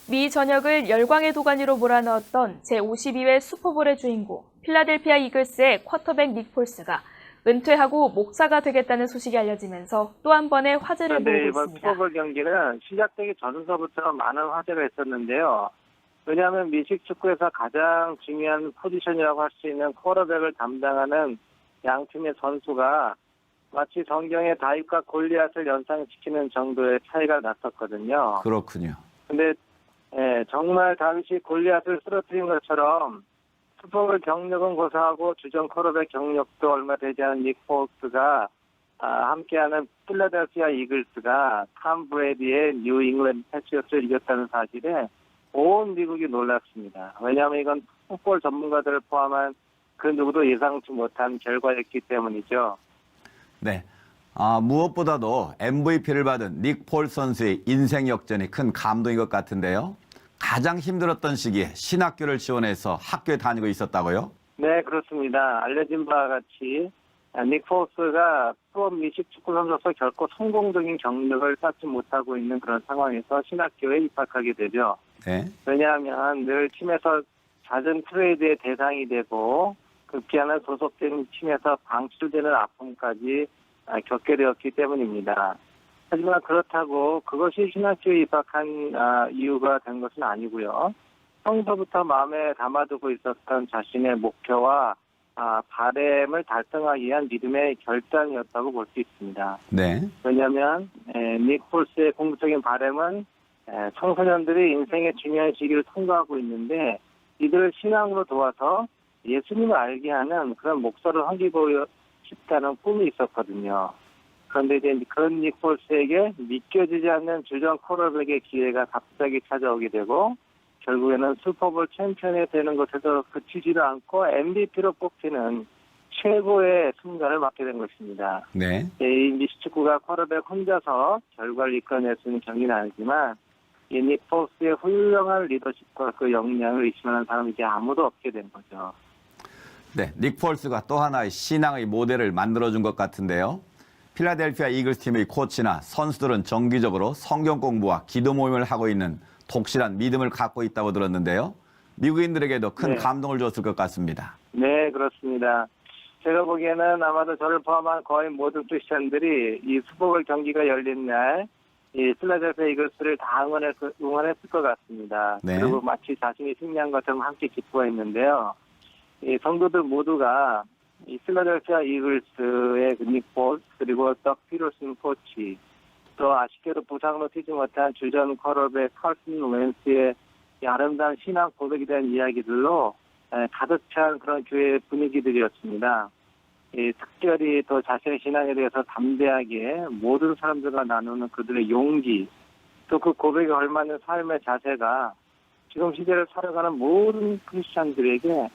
미 전역을 열광의 도가니로 몰아넣었던 제52회 슈퍼볼의 주인공 필라델피아 이글스의 쿼터백 닉 폴스가 은퇴하고 목사가 되겠다는 소식이 알려지면서 또 한 번의 화제를 모으고 이번 있습니다. 슈퍼볼 경기는 시작되기 전서부터 많은 화제가 있었는데요. 왜냐하면 미식 축구에서 가장 중요한 포지션이라고 할 수 있는 쿼터백을 담당하는 양 팀의 선수가 마치 성경의 다윗과 골리앗을 연상시키는 정도의 차이가 났었거든요. 그렇군요. 근데 정말 다윗이 골리앗을 쓰러뜨린 것처럼 슈퍼볼 경력은 고사하고 주전 쿼터백 경력도 얼마 되지 않은 닉 폴스가 함께하는 필라델피아 이글스가 탐 브레이디의 뉴 잉글랜드 패트리어트를 이겼다는 사실에 온 미국이 놀랐습니다. 왜냐하면 이건 풋볼 전문가들을 포함한 그 누구도 예상치 못한 결과였기 때문이죠. 네. 무엇보다도 MVP를 받은 닉 폴 선수의 인생 역전이 큰 감동인 것 같은데요. 가장 힘들었던 시기에 신학교를 지원해서 학교에 다니고 있었다고요? 네, 그렇습니다. 알려진 바와 같이 닉 폴스가 프로 미식 축구 선수로서 결코 성공적인 경력을 쌓지 못하고 있는 그런 상황에서 신학교에 입학하게 되죠. 네. 왜냐하면 늘 팀에서 잦은 트레이드의 대상이 되고 극히하는 소속된 팀에서 방출되는 아픔까지 겪게 되었기 때문입니다. 하지만 그렇다고 그것이 신학교에 입학한 이유가 된 것은 아니고요. 평소부터 마음에 담아두고 있었던 자신의 목표와 바램을 달성하기 위한 믿음의 결단이었다고 볼 수 있습니다. 네. 왜냐하면 닉 폴스의 궁극적인 바램은 청소년들이 인생의 중요한 시기를 통과하고 있는데 이들을 신앙으로 도와서 예수님을 알게 하는 그런 목소를 섬기고 싶다는 꿈이 있었거든요. 그런데 이제 그런 닉 폴스에게 믿겨지지 않는 주전 쿼터백의 기회가 갑자기 찾아오게 되고 결국에는 슈퍼볼 챔피언이 되는 것에서 그치지도 않고 MVP로 뽑히는 최고의 순간을 맞게 된 것입니다. 네. 이 미식축구가 쿼터백 혼자서 결과를 이끌어낼 수 있는 경기는 아니지만 이 닉 폴스의 훌륭한 리더십과 그 역량을 의심하는 사람이 이제 아무도 없게 된 거죠. 네. 닉 폴스가 또 하나의 신앙의 모델을 만들어준 것 같은데요. 필라델피아 이글스 팀의 코치나 선수들은 정기적으로 성경 공부와 기도 모임을 하고 있는 독실한 믿음을 갖고 있다고 들었는데요. 미국인들에게도 큰 감동을 줬을 것 같습니다. 네, 그렇습니다. 제가 보기에는 아마도 저를 포함한 거의 모든 크리스천들이 이 슈퍼볼 경기가 열린 날 이 필라델피아 이글스를 다 응원했을 것 같습니다. 네. 그리고 마치 자신이 승리한 것처럼 함께 기뻐했는데요. 이 성도들 모두가 이 필라델피아 이글스의 닉 폴스 그리고 덕 피터슨 코치 또 아쉽게도 부상으로 뛰지 못한 주전 쿼터백 칼슨 웬스의 아름다운 신앙 고백에 대한 이야기들로 가득 찬 그런 교회 분위기들이었습니다. 특별히 또 자신의 신앙에 대해서 담대하게 모든 사람들과 나누는 그들의 용기 또 그 고백에 걸맞는 삶의 자세가 지금 시대를 살아가는 모든 크리스찬들에게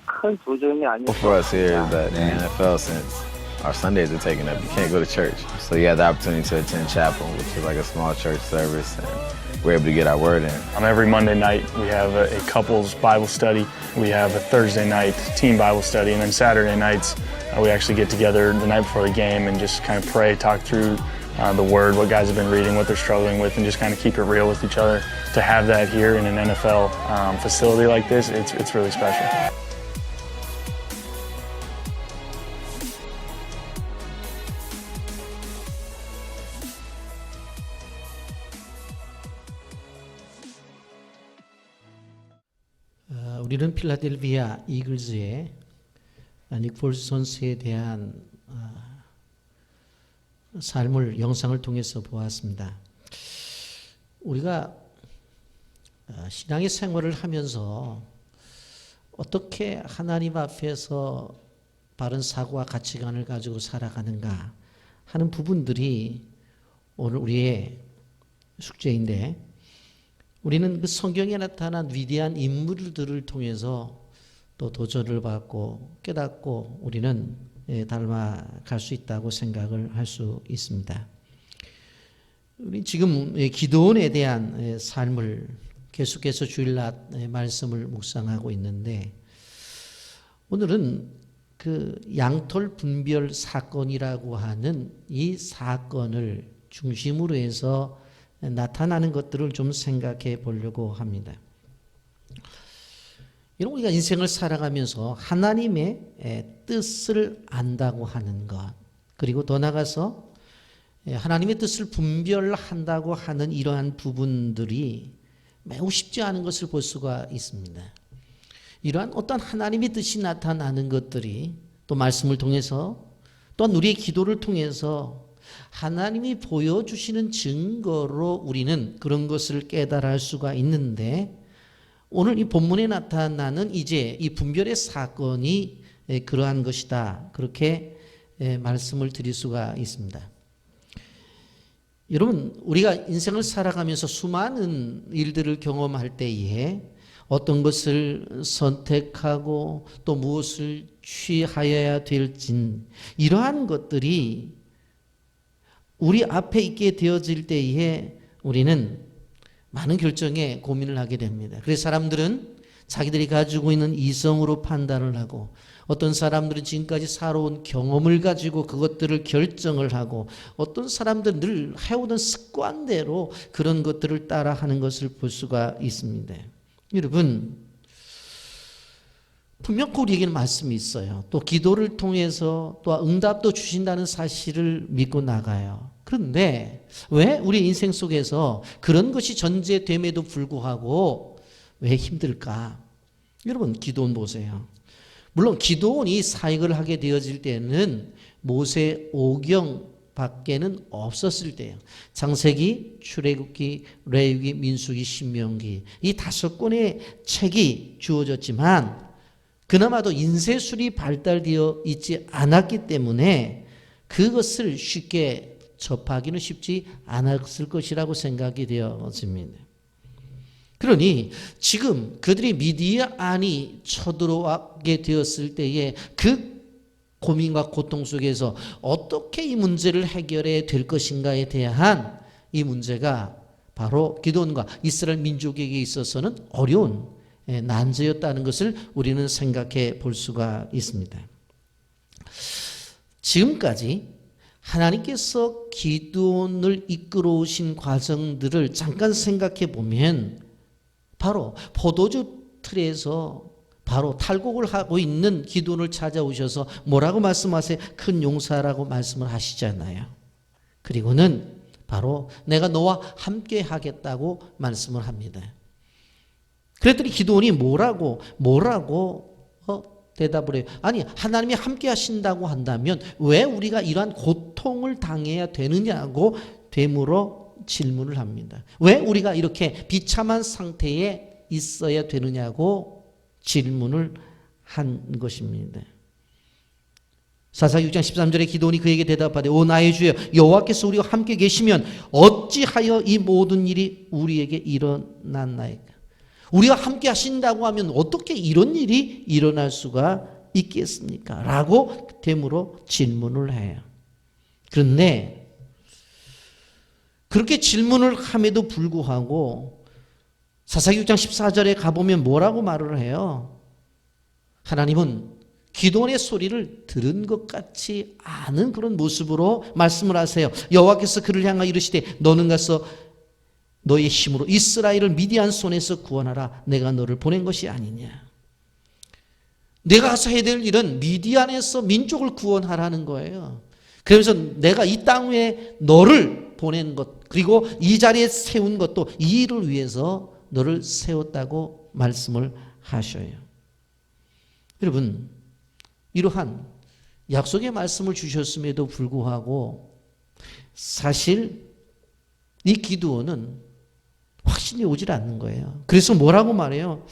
큰 도전이 아니었습니다. For us here is that the NFL, since our Sundays are taken up, you can't go to church. So you have the opportunity to attend chapel, which is like a small church service, and we're able to get our word in. Every Monday night we have a couples Bible study. We have a Thursday night team Bible study, and then Saturday nights we actually get together the night before the game and just kind of pray, talk through the word, what guys have been reading, what they're struggling with, and just kind of keep it real with each other. To have that here in an NFL facility like this, it's really special. 우리는 필라델피아 이글스의 닉 폴스 선수에 대한 삶을 영상을 통해서 보았습니다. 우리가 신앙의 생활을 하면서 어떻게 하나님 앞에서 바른 사고와 가치관을 가지고 살아가는가 하는 부분들이 오늘 우리의 숙제인데 우리는 그 성경에 나타난 위대한 인물들을 통해서 또 도전을 받고 깨닫고 우리는 닮아갈 수 있다고 생각을 할 수 있습니다. 우리 지금 기도원에 대한 삶을 계속해서 주일날 말씀을 묵상하고 있는데 오늘은 그 양털 분별 사건이라고 하는 이 사건을 중심으로 해서 나타나는 것들을 좀 생각해 보려고 합니다. 이런 우리가 인생을 살아가면서 하나님의 뜻을 안다고 하는 것, 그리고 더 나아가서 하나님의 뜻을 분별한다고 하는 이러한 부분들이 매우 쉽지 않은 것을 볼 수가 있습니다. 이러한 어떤 하나님의 뜻이 나타나는 것들이 또 말씀을 통해서 또한 우리의 기도를 통해서 하나님이 보여주시는 증거로 우리는 그런 것을 깨달을 수가 있는데, 오늘 이 본문에 나타나는 이제 이 분별의 사건이 그러한 것이다, 그렇게 말씀을 드릴 수가 있습니다. 여러분, 우리가 인생을 살아가면서 수많은 일들을 경험할 때에 어떤 것을 선택하고 또 무엇을 취하여야 될진, 이러한 것들이 우리 앞에 있게 되어질 때에 우리는 많은 결정에 고민을 하게 됩니다. 그래서 사람들은 자기들이 가지고 있는 이성으로 판단을 하고, 어떤 사람들은 지금까지 살아온 경험을 가지고 그것들을 결정을 하고, 어떤 사람들은 늘 해오던 습관대로 그런 것들을 따라하는 것을 볼 수가 있습니다. 여러분, 분명 우리에게는 말씀이 있어요. 또 기도를 통해서 또 응답도 주신다는 사실을 믿고 나가요. 그런데 왜 우리 인생 속에서 그런 것이 전제됨에도 불구하고 왜 힘들까? 여러분, 기도원 보세요. 물론 기도원이 사역을 하게 되어질 때는 모세 오경 밖에는 없었을 때예요. 창세기, 출애굽기, 레위기, 민수기, 신명기, 이 5권의 책이 주어졌지만 그나마도 인쇄술이 발달되어 있지 않았기 때문에 그것을 쉽게 접하기는 쉽지 않았을 것이라고 생각이 되어집니다. 그러니 지금 그들이 미디어 안이 쳐들어오게 되었을 때에 그 고민과 고통 속에서 어떻게 이 문제를 해결해야 될 것인가에 대한 이 문제가 바로 기드온과 이스라엘 민족에게 있어서는 어려운 난제였다는 것을 우리는 생각해 볼 수가 있습니다. 지금까지 하나님께서 기드온을 이끌어 오신 과정들을 잠깐 생각해 보면 바로 포도주 틀에서 바로 탈곡을 하고 있는 기드온을 찾아오셔서 뭐라고 말씀하세요? 큰 용사라고 말씀을 하시잖아요. 그리고는 바로 내가 너와 함께 하겠다고 말씀을 합니다. 그랬더니 기드온이 뭐라고 대답을 해요. 아니, 하나님이 함께 하신다고 한다면 왜 우리가 이러한 고통을 당해야 되느냐고 되물어 질문을 합니다. 왜 우리가 이렇게 비참한 상태에 있어야 되느냐고 질문을 한 것입니다. 사사기 6장 13절에 기드온이 그에게 대답하되 오 나의 주여 여호와께서 우리와 함께 계시면 어찌하여 이 모든 일이 우리에게 일어났나이까. 우리가 함께 하신다고 하면 어떻게 이런 일이 일어날 수가 있겠습니까? 라고 되물어 질문을 해요. 그런데 그렇게 질문을 함에도 불구하고 사사기 6장 14절에 가보면 뭐라고 말을 해요? 하나님은 기드온의 소리를 들은 것 같지 않은 그런 모습으로 말씀을 하세요. 여호와께서 그를 향하여 이르시되 너는 가서 너의 힘으로 이스라엘을 미디안 손에서 구원하라. 내가 너를 보낸 것이 아니냐. 내가 가서 해야 될 일은 미디안에서 민족을 구원하라는 거예요. 그래서 내가 이 땅 위에 너를 보낸 것, 그리고 이 자리에 세운 것도 이 일을 위해서 너를 세웠다고 말씀을 하셔요. 여러분, 이러한 약속의 말씀을 주셨음에도 불구하고 사실 이 기드온은 확신이 오질 않는 거예요. 그래서 뭐라고 말해요?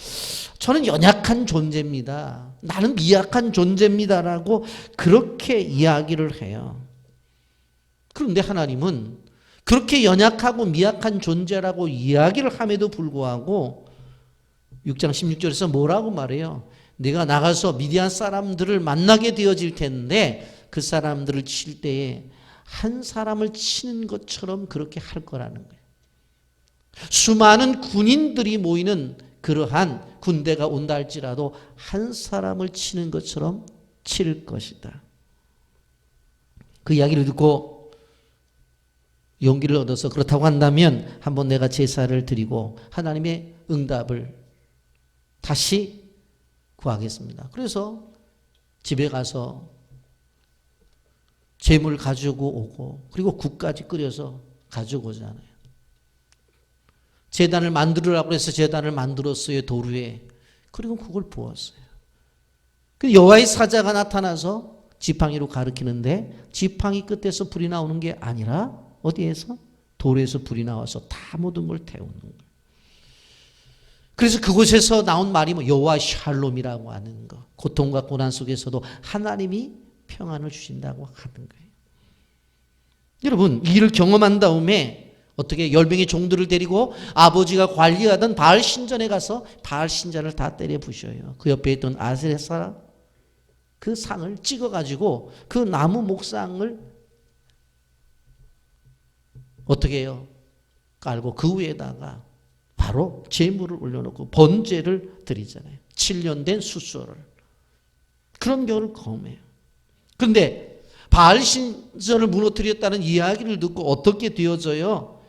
저는 연약한 존재입니다. 나는 미약한 존재입니다라고 그렇게 이야기를 해요. 그런데 하나님은 그렇게 연약하고 미약한 존재라고 이야기를 함에도 불구하고 6장 16절에서 뭐라고 말해요? 내가 나가서 미디안 사람들을 만나게 되어질 텐데 그 사람들을 칠 때에 한 사람을 치는 것처럼 그렇게 할 거라는 거예요. 수많은 군인들이 모이는 그러한 군대가 온다 할지라도 한 사람을 치는 것처럼 칠 것이다. 그 이야기를 듣고 용기를 얻어서 그렇다고 한다면 한번 내가 제사를 드리고 하나님의 응답을 다시 구하겠습니다. 그래서 집에 가서 재물 가지고 오고 그리고 국까지 끓여서 가지고 오잖아요. 제단을 만들으라고 해서 제단을 만들었어요. 돌 위에. 그리고 그걸 부었어요. 그 여호와의 사자가 나타나서 지팡이로 가리키는데 지팡이 끝에서 불이 나오는 게 아니라 어디에서? 돌에서 불이 나와서 다 모든 걸 태우는 거예요. 그래서 그곳에서 나온 말이 여호와 샬롬이라고 하는 거. 고통과 고난 속에서도 하나님이 평안을 주신다고 하는 거예요. 여러분, 이 일을 경험한 다음에 어떻게 10명의 종들을 데리고 아버지가 관리하던 바알 신전에 가서 바알 신전을 다 때려 부셔요. 그 옆에 있던 아세라 그 상을 찍어가지고 그 나무 목상을 어떻게 해요? 깔고 그 위에다가 바로 제물을 올려놓고 번제를 드리잖아요. 7년 된 숫소를. 그런 경우를 경험해요. 그런데 바알 신전을 무너뜨렸다는 이야기를 듣고 어떻게 되어져요?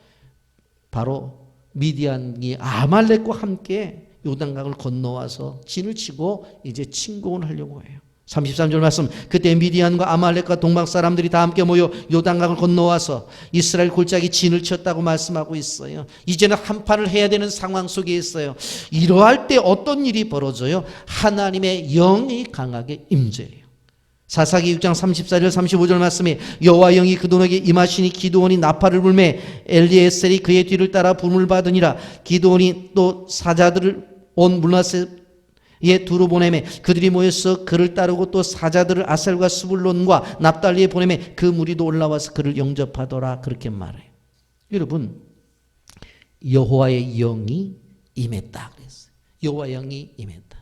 바로 미디안이 아말렉과 함께 요단강을 건너와서 진을 치고 이제 침공을 하려고 해요. 33절 말씀, 그때 미디안과 아말렉과 동방 사람들이 다 함께 모여 요단강을 건너와서 이스라엘 골짜기 진을 쳤다고 말씀하고 있어요. 이제는 한판을 해야 되는 상황 속에 있어요. 이러할 때 어떤 일이 벌어져요? 하나님의 영이 강하게 임재해요. 사사기 6장 34절 35절 말씀에 여호와 영이 그돈에게 임하시니 기드온이 나팔을 불매 엘리에셀이 그의 뒤를 따라 부름을 받으니라. 기드온이 또 사자들을 온 물라셋에 두루 보내매 그들이 모여서 그를 따르고 또 사자들을 아셀과 스불론과 납달리에 보내매 그 무리도 올라와서 그를 영접하더라. 그렇게 말해요. 여러분, 여호와의 영이 임했다 그랬어요. 여호와의 영이 임했다.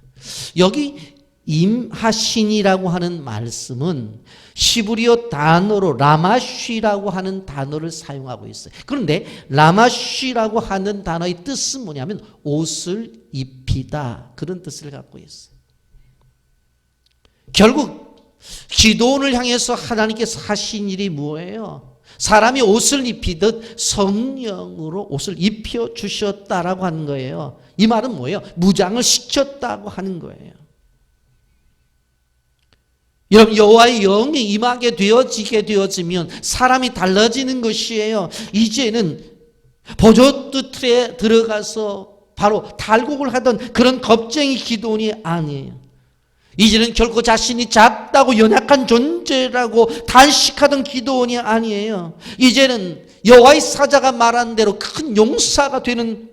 여기 임하신이라고 하는 말씀은 시브리어 단어로 라마쉬라고 하는 단어를 사용하고 있어요. 그런데 라마쉬라고 하는 단어의 뜻은 뭐냐면 옷을 입히다, 그런 뜻을 갖고 있어요. 결국 기도원을 향해서 하나님께서 하신 일이 뭐예요? 사람이 옷을 입히듯 성령으로 옷을 입혀 주셨다라고 하는 거예요. 이 말은 뭐예요? 무장을 시켰다고 하는 거예요. 여러분, 여호와의 영이 임하게 되어지게 되어지면 사람이 달라지는 것이에요. 이제는 보조트 틀에 들어가서 바로 탈곡을 하던 그런 겁쟁이 기도원이 아니에요. 이제는 결코 자신이 작다고 연약한 존재라고 단식하던 기도원이 아니에요. 이제는 여호와의 사자가 말한 대로 큰 용사가 되는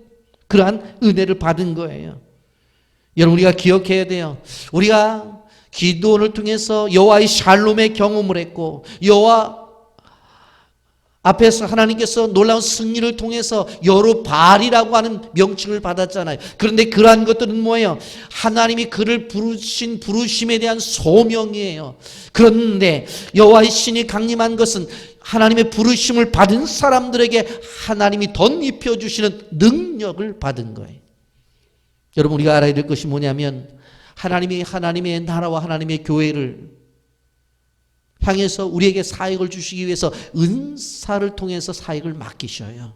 그러한 은혜를 받은 거예요. 여러분, 우리가 기억해야 돼요. 우리가 기도원을 통해서 여호와의 샬롬의 경험을 했고 여호와 앞에서 하나님께서 놀라운 승리를 통해서 여루발이라고 하는 명칭을 받았잖아요. 그런데 그러한 것들은 뭐예요? 하나님이 그를 부르신 부르심에 대한 소명이에요. 그런데 여호와의 신이 강림한 것은 하나님의 부르심을 받은 사람들에게 하나님이 덧입혀 주시는 능력을 받은 거예요. 여러분, 우리가 알아야 될 것이 뭐냐면 하나님이 하나님의 나라와 하나님의 교회를 향해서 우리에게 사역을 주시기 위해서 은사를 통해서 사역을 맡기셔요.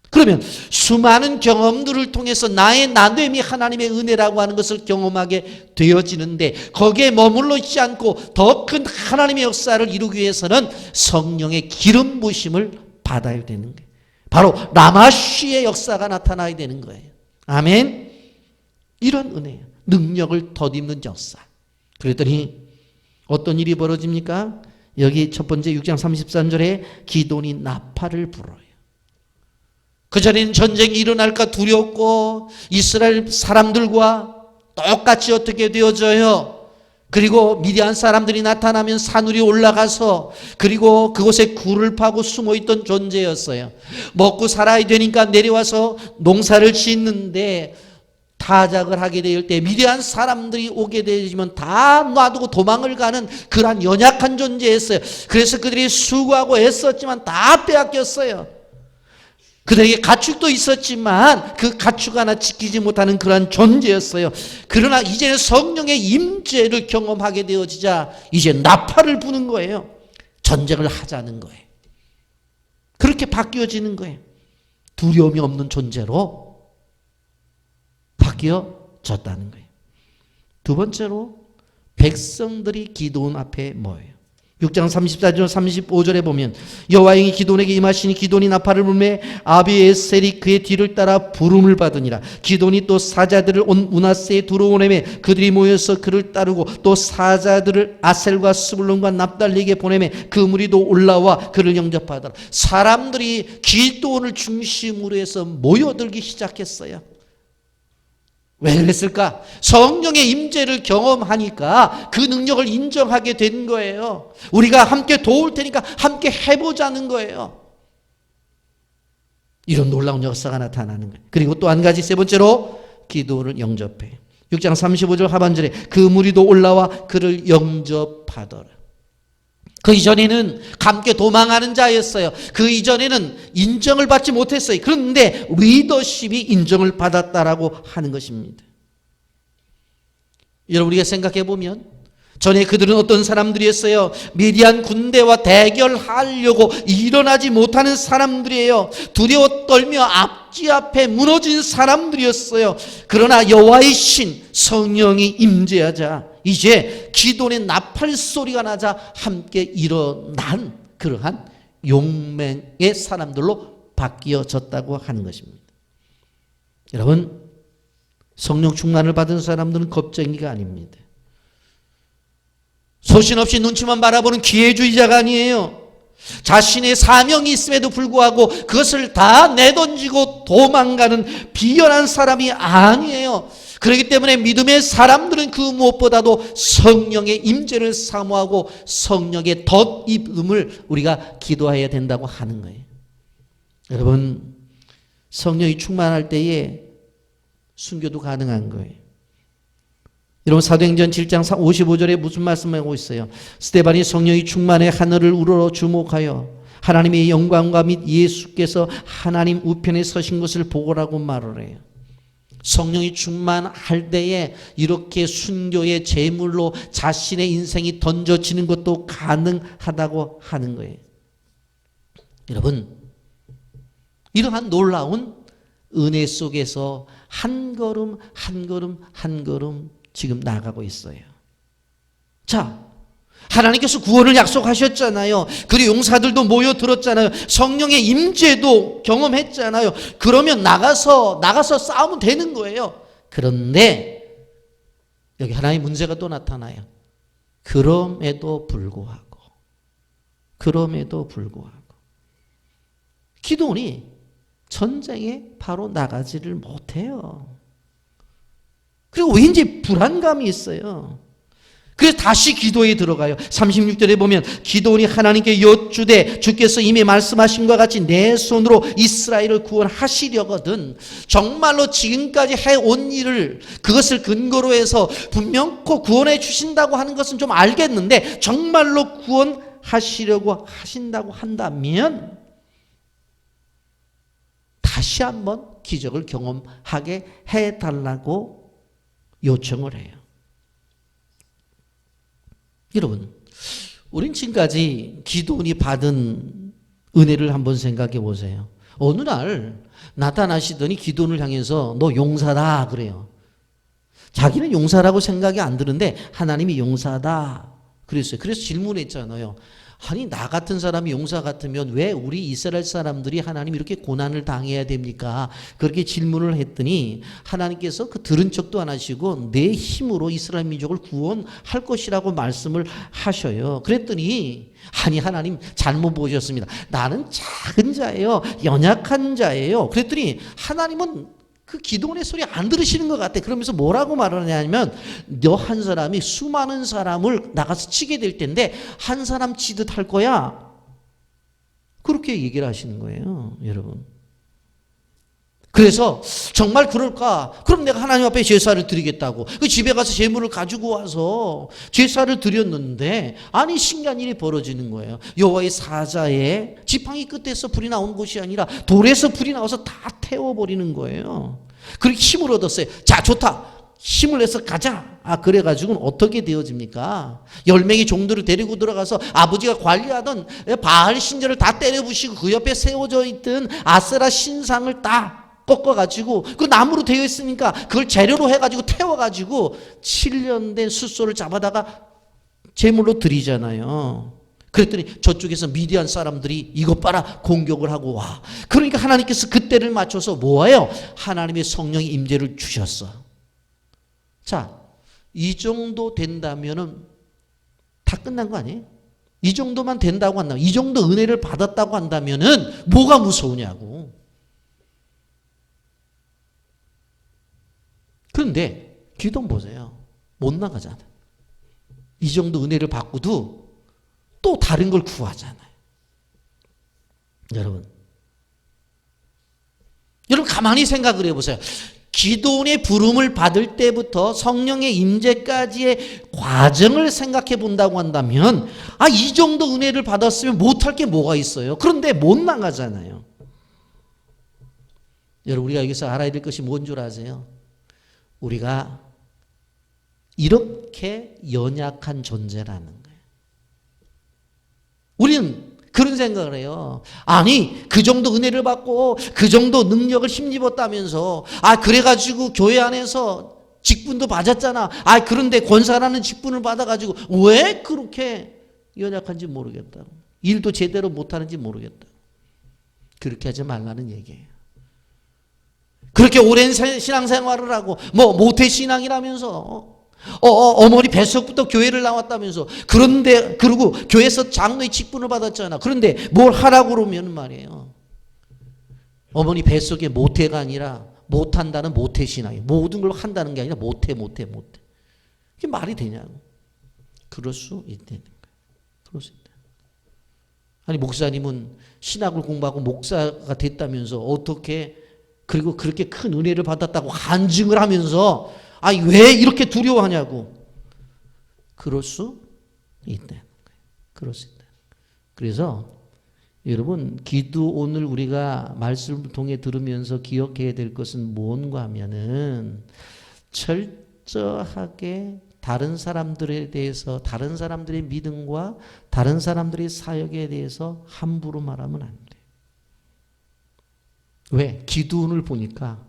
그러면 수많은 경험들을 통해서 나의 나됨이 하나님의 은혜라고 하는 것을 경험하게 되어지는데 거기에 머물러 있지 않고 더 큰 하나님의 역사를 이루기 위해서는 성령의 기름 부심을 받아야 되는 거예요. 바로 라마쉬의 역사가 나타나야 되는 거예요. 아멘. 이런 은혜예요. 능력을 덧입는 역사. 그랬더니 어떤 일이 벌어집니까? 여기 첫 번째 6장 33절에 기돈이 나팔을 불어요. 그전에는 전쟁이 일어날까 두려웠고 이스라엘 사람들과 똑같이 어떻게 되어져요? 그리고 미디안 사람들이 나타나면 산 위에 올라가서 그리고 그곳에 굴을 파고 숨어있던 존재였어요. 먹고 살아야 되니까 내려와서 농사를 짓는데 타작을 하게 될 때 미디안 사람들이 오게 되면 다 놔두고 도망을 가는 그러한 연약한 존재였어요. 그래서 그들이 수고하고 애썼지만 다 빼앗겼어요. 그들에게 가축도 있었지만 그 가축 하나 지키지 못하는 그러한 존재였어요. 그러나 이제는 성령의 임재를 경험하게 되어지자 이제 나팔을 부는 거예요. 전쟁을 하자는 거예요. 그렇게 바뀌어지는 거예요. 두려움이 없는 존재로 바뀌어졌다는 거예요. 두 번째로 백성들이 기드온 앞에 모여요. 6장 34절 35절에 보면 여호와의 영이 기드온에게 임하시니 기드온이 나팔을 불매 아비에셀이 그의 뒤를 따라 부름을 받으니라. 기드온이 또 사자들을 온 므낫세에 들어오내매 그들이 모여서 그를 따르고 또 사자들을 아셀과 스불론과 납달리에게 보내매 그 무리도 올라와 그를 영접하더라. 사람들이 기드온을 중심으로 해서 모여들기 시작했어요. 왜 그랬을까? 성령의 임재를 경험하니까 그 능력을 인정하게 된 거예요. 우리가 함께 도울 테니까 함께 해보자는 거예요. 이런 놀라운 역사가 나타나는 거예요. 그리고 또 한 가지 세 번째로 기드온을 영접해. 6장 35절 하반절에 그 무리도 올라와 그를 영접하더라. 그 이전에는 함께 도망하는 자였어요. 그 이전에는 인정을 받지 못했어요. 그런데 리더십이 인정을 받았다라고 하는 것입니다. 여러분, 우리가 생각해 보면 전에 그들은 어떤 사람들이었어요? 미디안 군대와 대결하려고 일어나지 못하는 사람들이에요. 두려워 떨며 앞지 앞에 무너진 사람들이었어요. 그러나 여호와의 신 성령이 임재하자 이제 기도의 나팔 소리가 나자 함께 일어난 그러한 용맹의 사람들로 바뀌어졌다고 하는 것입니다. 여러분, 성령 충만을 받은 사람들은 겁쟁이가 아닙니다. 소신 없이 눈치만 바라보는 기회주의자가 아니에요. 자신의 사명이 있음에도 불구하고 그것을 다 내던지고 도망가는 비열한 사람이 아니에요. 그렇기 때문에 믿음의 사람들은 그 무엇보다도 성령의 임재를 사모하고 성령의 덧입음을 우리가 기도해야 된다고 하는 거예요. 여러분, 성령이 충만할 때에 순교도 가능한 거예요. 여러분, 사도행전 7장 55절에 무슨 말씀을 하고 있어요? 스데반이 성령이 충만해 하늘을 우러러 주목하여 하나님의 영광과 및 예수께서 하나님 우편에 서신 것을 보고라고 말을 해요. 성령이 충만할 때에 이렇게 순교의 제물로 자신의 인생이 던져지는 것도 가능하다고 하는 거예요. 여러분, 이러한 놀라운 은혜 속에서 한 걸음 한 걸음 한 걸음 지금 나아가고 있어요. 자, 하나님께서 구원을 약속하셨잖아요. 그리고 용사들도 모여들었잖아요. 성령의 임재도 경험했잖아요. 그러면 나가서 싸우면 되는 거예요. 그런데 여기 하나의 문제가 또 나타나요. 그럼에도 불구하고 기드온이 전쟁에 바로 나가지를 못해요. 그리고 왠지 불안감이 있어요. 그래서 다시 기도에 들어가요. 36절에 보면 기드온이 하나님께 여쭈되 주께서 이미 말씀하신 것 같이 내 손으로 이스라엘을 구원하시려거든 정말로 지금까지 해온 일을 그것을 근거로 해서 분명코 구원해 주신다고 하는 것은 좀 알겠는데 정말로 구원하시려고 하신다고 한다면 다시 한번 기적을 경험하게 해달라고 요청을 해요. 여러분, 우린 지금까지 기드온이 받은 은혜를 한번 생각해 보세요. 어느 날 나타나시더니 기드온을 향해서 너 용사다 그래요. 자기는 용사라고 생각이 안 드는데 하나님이 용사다 그랬어요. 그래서 질문했잖아요. 아니, 나 같은 사람이 용사 같으면 왜 우리 이스라엘 사람들이 하나님 이렇게 고난을 당해야 됩니까? 그렇게 질문을 했더니 하나님께서 그 들은 척도 안 하시고 내 힘으로 이스라엘 민족을 구원할 것이라고 말씀을 하셔요. 그랬더니 아니, 하나님 잘못 보셨습니다. 나는 작은 자예요. 연약한 자예요. 그랬더니 하나님은 그 기도원의 소리 안 들으시는 것 같아. 그러면서 뭐라고 말을 하냐면 너 한 사람이 수많은 사람을 나가서 치게 될 텐데 한 사람 치듯 할 거야. 그렇게 얘기를 하시는 거예요, 여러분. 그래서 정말 그럴까? 그럼 내가 하나님 앞에 제사를 드리겠다고. 그 집에 가서 제물을 가지고 와서 제사를 드렸는데 아니, 신기한 일이 벌어지는 거예요. 여호와의 사자의 지팡이 끝에서 불이 나온 것이 아니라 돌에서 불이 나와서 다 태워버리는 거예요. 그렇게 힘을 얻었어요. 자, 좋다. 힘을 내서 가자. 그래가지고는 어떻게 되어집니까? 10명의 종들을 데리고 들어가서 아버지가 관리하던 바알 신전을 다 때려부시고 그 옆에 세워져 있던 아세라 신상을 다 꺾어가지고 그 나무로 되어 있으니까 그걸 재료로 해가지고 태워가지고 7년 된 숫소를 잡아다가 제물로 드리잖아요. 그랬더니 저쪽에서 미디안 사람들이 이것 봐라 공격을 하고 와. 그러니까 하나님께서 그때를 맞춰서 뭐예요? 하나님의 성령의 임재를 주셨어. 자, 이 정도 된다면은 다 끝난 거 아니에요? 이 정도만 된다고 한다면, 이 정도 은혜를 받았다고 한다면은 뭐가 무서우냐고. 그런데 기도 보세요. 못 나가잖아요. 이 정도 은혜를 받고도 또 다른 걸 구하잖아요. 여러분 가만히 생각을 해보세요. 기도원의 부름을 받을 때부터 성령의 임재까지의 과정을 생각해 본다고 한다면 이 정도 은혜를 받았으면 못할 게 뭐가 있어요? 그런데 못 나가잖아요. 여러분 우리가 여기서 알아야 될 것이 뭔 줄 아세요? 우리가 이렇게 연약한 존재라는 거예요. 우리는 그런 생각을 해요. 아니 그 정도 은혜를 받고 그 정도 능력을 힘입었다면서 그래가지고 교회 안에서 직분도 받았잖아. 그런데 권사라는 직분을 받아가지고 왜 그렇게 연약한지 모르겠다. 일도 제대로 못하는지 모르겠다. 그렇게 하지 말라는 얘기예요. 그렇게 오랜 신앙생활을 하고 모태신앙이라면서 어머니 뱃속부터 교회를 나왔다면서 그런데 그리고 교회에서 장로의 직분을 받았잖아. 그런데 뭘 하라고 그러면 말이에요. 어머니 뱃속에 모태가 아니라 못한다는 모태신앙이 모든 걸 한다는 게 아니라 모태. 이게 말이 되냐고. 그럴 수 있다는 거예요. 그럴 수 있다. 아니 목사님은 신학을 공부하고 목사가 됐다면서 어떻게 그리고 그렇게 큰 은혜를 받았다고 간증을 하면서 왜 이렇게 두려워하냐고. 그럴 수 있다는 거예요. 그럴 수 있다. 그래서 여러분 기도 오늘 우리가 말씀을 통해 들으면서 기억해야 될 것은 뭔가 하면은 철저하게 다른 사람들에 대해서 다른 사람들의 믿음과 다른 사람들의 사역에 대해서 함부로 말하면 안 돼요. 왜? 기도원을 보니까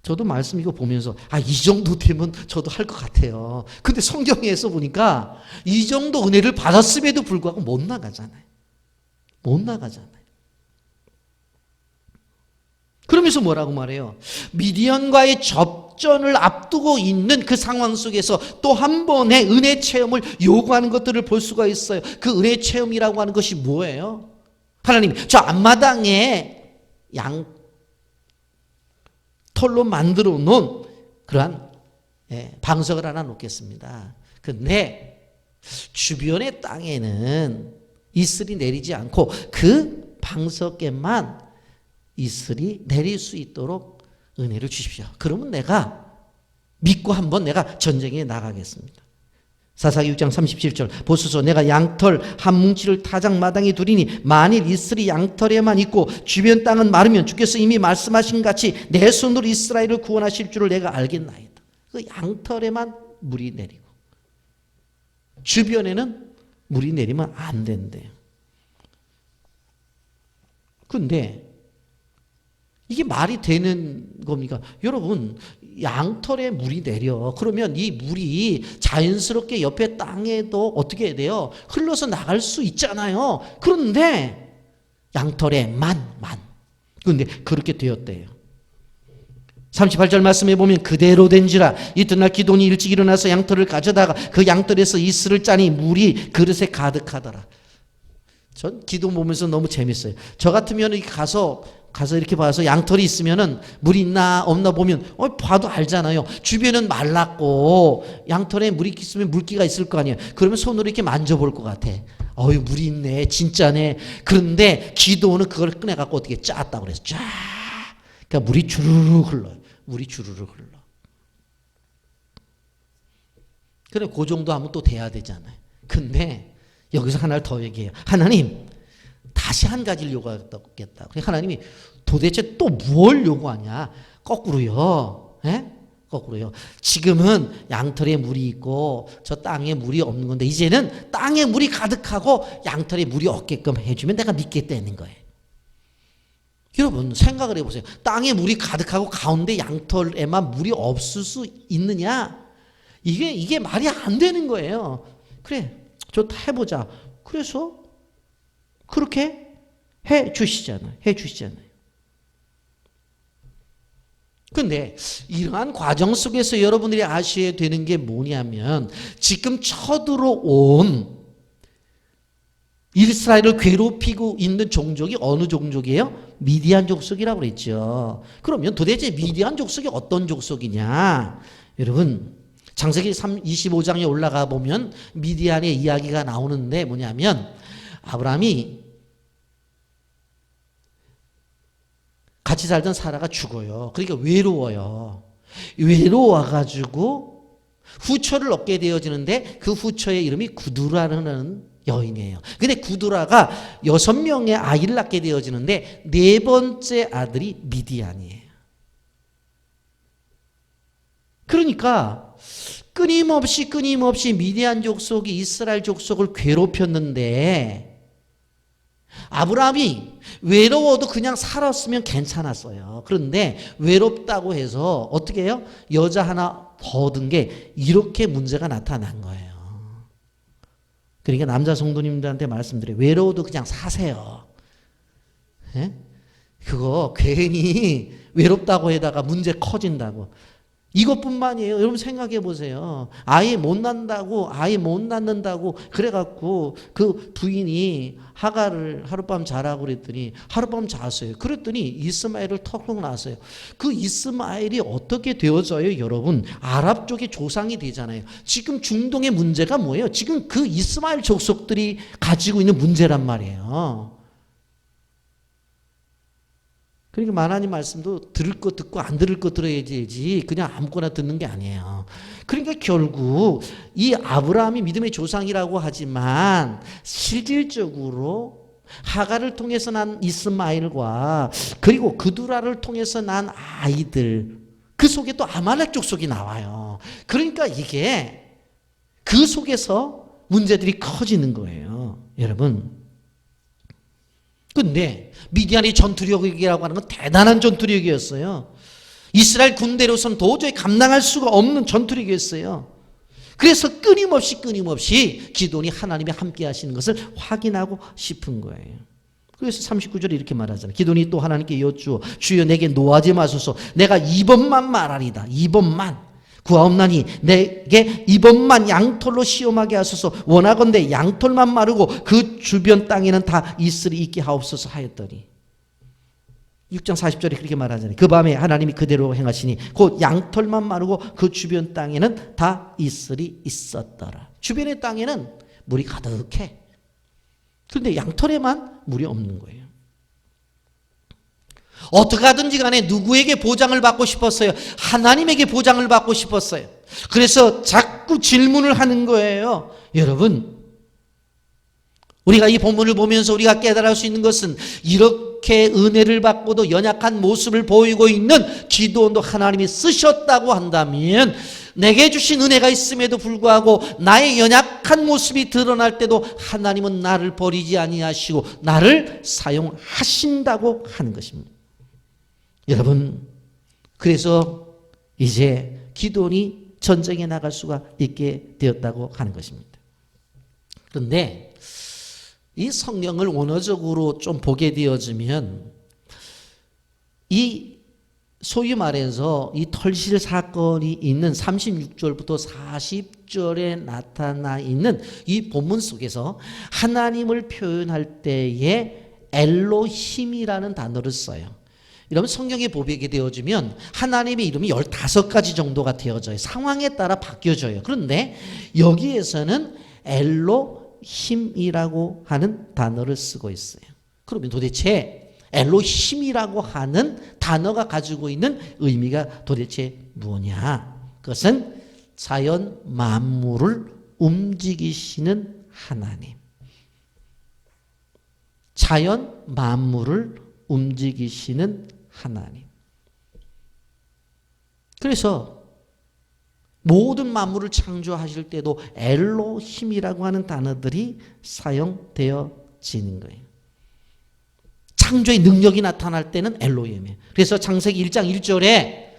저도 말씀 이거 보면서 이 정도 되면 저도 할 것 같아요. 근데 성경에서 보니까 이 정도 은혜를 받았음에도 불구하고 못 나가잖아요. 못 나가잖아요. 그러면서 뭐라고 말해요? 미디안과의 접전을 앞두고 있는 그 상황 속에서 또 한 번의 은혜 체험을 요구하는 것들을 볼 수가 있어요. 그 은혜 체험이라고 하는 것이 뭐예요? 하나님, 저 앞마당에 털로 만들어 놓은 그러한 방석을 하나 놓겠습니다. 근데 주변의 땅에는 이슬이 내리지 않고 그 방석에만 이슬이 내릴 수 있도록 은혜를 주십시오. 그러면 내가 믿고 한번 내가 전쟁에 나가겠습니다. 사사기 6장 37절 보소서 내가 양털 한 뭉치를 타작 마당에 두리니 만일 이슬이 양털에만 있고 주변 땅은 마르면 주께서 이미 말씀하신 같이 내 손으로 이스라엘을 구원하실 줄을 내가 알겠나이다. 그 양털에만 물이 내리고 주변에는 물이 내리면 안 된대요. 근데 이게 말이 되는 겁니까? 여러분 양털에 물이 내려. 그러면 이 물이 자연스럽게 옆에 땅에도 어떻게 해야 돼요? 흘러서 나갈 수 있잖아요. 그런데 양털에만. 그런데 그렇게 되었대요. 38절 말씀해 보면 그대로 된지라 이튿날 기돈이 일찍 일어나서 양털을 가져다가 그 양털에서 이슬을 짜니 물이 그릇에 가득하더라. 전 기도 보면서 너무 재밌어요. 저 같으면 가서 이렇게 봐서 양털이 있으면은 물이 있나 없나 보면 봐도 알잖아요. 주변은 말랐고 양털에 물이 있으면 물기가 있을 거 아니에요. 그러면 손으로 이렇게 만져볼 것 같아. 물이 있네, 진짜네. 그런데 기도는 그걸 꺼내갖고 어떻게 짰다고 그래서 쫙. 그러니까 물이 주르륵 흘러요. 물이 주르륵 흘러. 그래 그 정도 하면 또 돼야 되잖아요. 근데 여기서 하나를 더 얘기해요. 하나님 다시 한 가지를 요구하겠다. 하나님이 도대체 또 뭘 요구하냐? 거꾸로요. 거꾸로요. 지금은 양털에 물이 있고 저 땅에 물이 없는 건데 이제는 땅에 물이 가득하고 양털에 물이 없게끔 해주면 내가 믿겠다는 거예요. 여러분 생각을 해보세요. 땅에 물이 가득하고 가운데 양털에만 물이 없을 수 있느냐? 이게 말이 안 되는 거예요. 그래, 좋다, 해보자. 그래서 그렇게 해 주시잖아요. 근데 이러한 과정 속에서 여러분들이 아셔야 되는 게 뭐냐면 지금 쳐들어온 이스라엘을 괴롭히고 있는 종족이 어느 종족이에요? 미디안 족속이라고 그랬죠. 그러면 도대체 미디안 족속이 어떤 족속이냐? 여러분 창세기 25장에 올라가 보면 미디안의 이야기가 나오는데 뭐냐면 아브라함이 같이 살던 사라가 죽어요. 그러니까 외로워요. 외로워가지고 후처를 얻게 되어지는데 그 후처의 이름이 구두라는 여인이에요. 근데 구두라가 6명의 아이를 낳게 되어지는데 4번째 아들이 미디안이에요. 그러니까 끊임없이 미디안 족속이 이스라엘 족속을 괴롭혔는데 아브라함이 외로워도 그냥 살았으면 괜찮았어요. 그런데 외롭다고 해서 어떻게 해요? 여자 하나 더 얻은 게 이렇게 문제가 나타난 거예요. 그러니까 남자 성도님들한테 말씀드려요. 외로워도 그냥 사세요. 예? 그거 괜히 외롭다고 해다가 문제 커진다고. 이것뿐만이에요. 여러분 생각해 보세요. 아이 못 낳는다고 그래갖고 그 부인이 하가를 하룻밤 자라고 그랬더니 하룻밤 잤어요. 그랬더니 이스마엘을 턱 낳았어요. 그 이스마엘이 어떻게 되어져요? 여러분 아랍 쪽의 조상이 되잖아요. 지금 중동의 문제가 뭐예요? 지금 그 이스마엘 족속들이 가지고 있는 문제란 말이에요. 그러니까 하나님 말씀도 들을 거 듣고 안 들을 거 들어야지 그냥 아무거나 듣는 게 아니에요. 그러니까 결국 이 아브라함이 믿음의 조상이라고 하지만 실질적으로 하가를 통해서 난 이스마엘과 그리고 그두라를 통해서 난 아이들 그 속에 또 아말렉 족속이 나와요. 그러니까 이게 그 속에서 문제들이 커지는 거예요. 여러분 근데 미디안의 전투력이라고 하는 건 대단한 전투력이었어요. 이스라엘 군대로서는 도저히 감당할 수가 없는 전투력이었어요. 그래서 끊임없이 기도니 하나님이 함께 하시는 것을 확인하고 싶은 거예요. 그래서 39절에 이렇게 말하잖아요. 기도니 또 하나님께 여쭈어 주여 내게 노하지 마소서. 내가 이번만 말하리다. 이번만. 구하옵나니 내게 이번만 양털로 시험하게 하소서. 원하건대 양털만 마르고 그 주변 땅에는 다 이슬이 있게 하옵소서 하였더니 6장 40절에 그렇게 말하잖아요. 그 밤에 하나님이 그대로 행하시니 곧 양털만 마르고 그 주변 땅에는 다 이슬이 있었더라. 주변의 땅에는 물이 가득해. 그런데 양털에만 물이 없는 거예요. 어떻게 하든지 간에 누구에게 보장을 받고 싶었어요? 하나님에게 보장을 받고 싶었어요. 그래서 자꾸 질문을 하는 거예요. 여러분, 우리가 이 본문을 보면서 우리가 깨달을 수 있는 것은 이렇게 은혜를 받고도 연약한 모습을 보이고 있는 기도원도 하나님이 쓰셨다고 한다면 내게 주신 은혜가 있음에도 불구하고 나의 연약한 모습이 드러날 때도 하나님은 나를 버리지 아니하시고 나를 사용하신다고 하는 것입니다. 여러분, 그래서 이제 기도원이 전쟁에 나갈 수가 있게 되었다고 하는 것입니다. 그런데 이 성경을 원어적으로 좀 보게 되어지면 이 소위 말해서 이 털실 사건이 있는 36절부터 40절에 나타나 있는 이 본문 속에서 하나님을 표현할 때에 엘로힘이라는 단어를 써요. 이러면 성경에 보게 되어지면 하나님의 이름이 15가지 정도가 되어져요. 상황에 따라 바뀌어져요. 그런데 여기에서는 엘로힘이라고 하는 단어를 쓰고 있어요. 그러면 도대체 엘로힘이라고 하는 단어가 가지고 있는 의미가 도대체 뭐냐? 그것은 자연 만물을 움직이시는 하나님. 자연 만물을 움직이시는 하나님. 그래서 모든 만물을 창조하실 때도 엘로힘이라고 하는 단어들이 사용되어지는 거예요. 창조의 능력이 나타날 때는 엘로힘이에요. 그래서 창세기 1장 1절에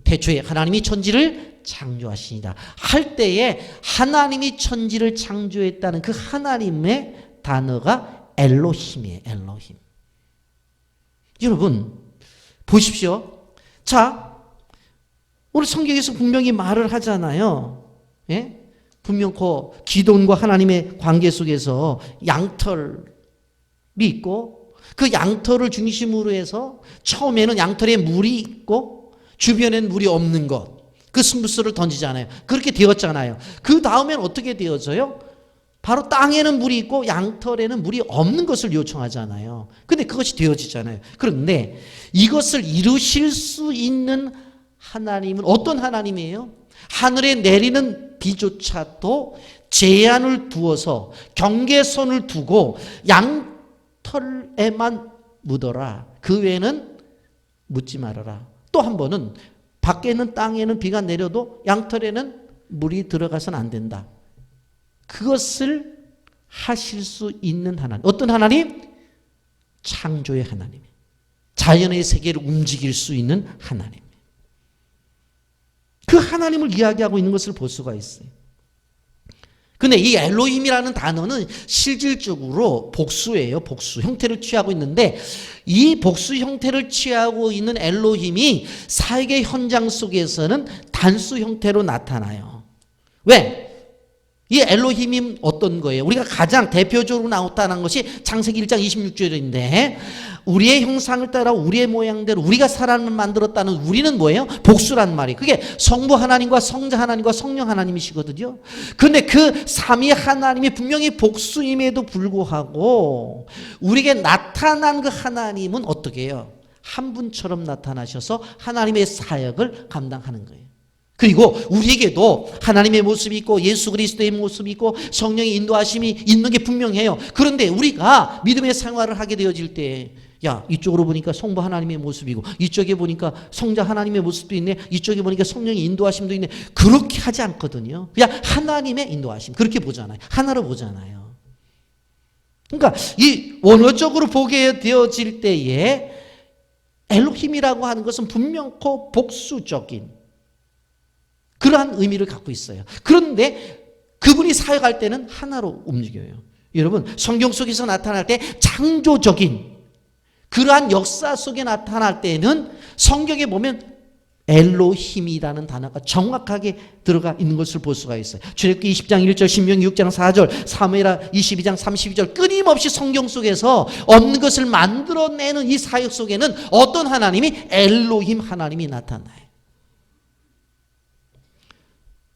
태초에 하나님이 천지를 창조하시니라 할 때에 하나님이 천지를 창조했다는 그 하나님의 단어가 엘로힘이에요. 엘로힘. 여러분 보십시오. 자, 오늘 성경에서 분명히 말을 하잖아요. 예? 분명 그 기돈과 하나님의 관계 속에서 양털이 있고 그 양털을 중심으로 해서 처음에는 양털에 물이 있고 주변에는 물이 없는 것, 그 승부수를 던지잖아요. 그렇게 되었잖아요. 그 다음엔 어떻게 되어져요? 바로 땅에는 물이 있고 양털에는 물이 없는 것을 요청하잖아요. 근데 그것이 되어지잖아요. 그런데 이것을 이루실 수 있는 하나님은 어떤 하나님이에요? 하늘에 내리는 비조차도 제한을 두어서 경계선을 두고 양털에만 묻어라. 그 외에는 묻지 말아라. 또 한 번은 밖에 있는 땅에는 비가 내려도 양털에는 물이 들어가서는 안 된다. 그것을 하실 수 있는 하나님. 어떤 하나님? 창조의 하나님. 자연의 세계를 움직일 수 있는 하나님. 그 하나님을 이야기하고 있는 것을 볼 수가 있어요. 근데 이 엘로힘이라는 단어는 실질적으로 복수예요. 복수. 형태를 취하고 있는데 이 복수 형태를 취하고 있는 엘로힘이 사역의 현장 속에서는 단수 형태로 나타나요. 왜? 이 엘로힘이 어떤 거예요? 우리가 가장 대표적으로 나타난 것이 창세기 1장 26절인데 우리의 형상을 따라 우리의 모양대로 우리가 사람을 만들었다는 우리는 뭐예요? 복수란 말이에요. 그게 성부 하나님과 성자 하나님과 성령 하나님이시거든요. 그런데 그 삼위 하나님이 분명히 복수임에도 불구하고 우리에게 나타난 그 하나님은 어떻게 해요? 한 분처럼 나타나셔서 하나님의 사역을 감당하는 거예요. 그리고 우리에게도 하나님의 모습이 있고 예수 그리스도의 모습이 있고 성령의 인도하심이 있는 게 분명해요. 그런데 우리가 믿음의 생활을 하게 되어질 때 야, 이쪽으로 보니까 성부 하나님의 모습이고 이쪽에 보니까 성자 하나님의 모습도 있네. 이쪽에 보니까 성령의 인도하심도 있네. 그렇게 하지 않거든요. 그냥 하나님의 인도하심. 그렇게 보잖아요. 하나로 보잖아요. 그러니까 이 원어적으로 보게 되어질 때에 엘로힘이라고 하는 것은 분명코 복수적인 그러한 의미를 갖고 있어요. 그런데 그분이 사역할 때는 하나로 움직여요. 여러분 성경 속에서 나타날 때 창조적인 그러한 역사 속에 나타날 때는 성경에 보면 엘로힘이라는 단어가 정확하게 들어가 있는 것을 볼 수가 있어요. 출애굽기 20장 1절, 신명기 6장 4절, 사무엘하 22장 32절 끊임없이 성경 속에서 없는 것을 만들어내는 이 사역 속에는 어떤 하나님이? 엘로힘 하나님이 나타나요.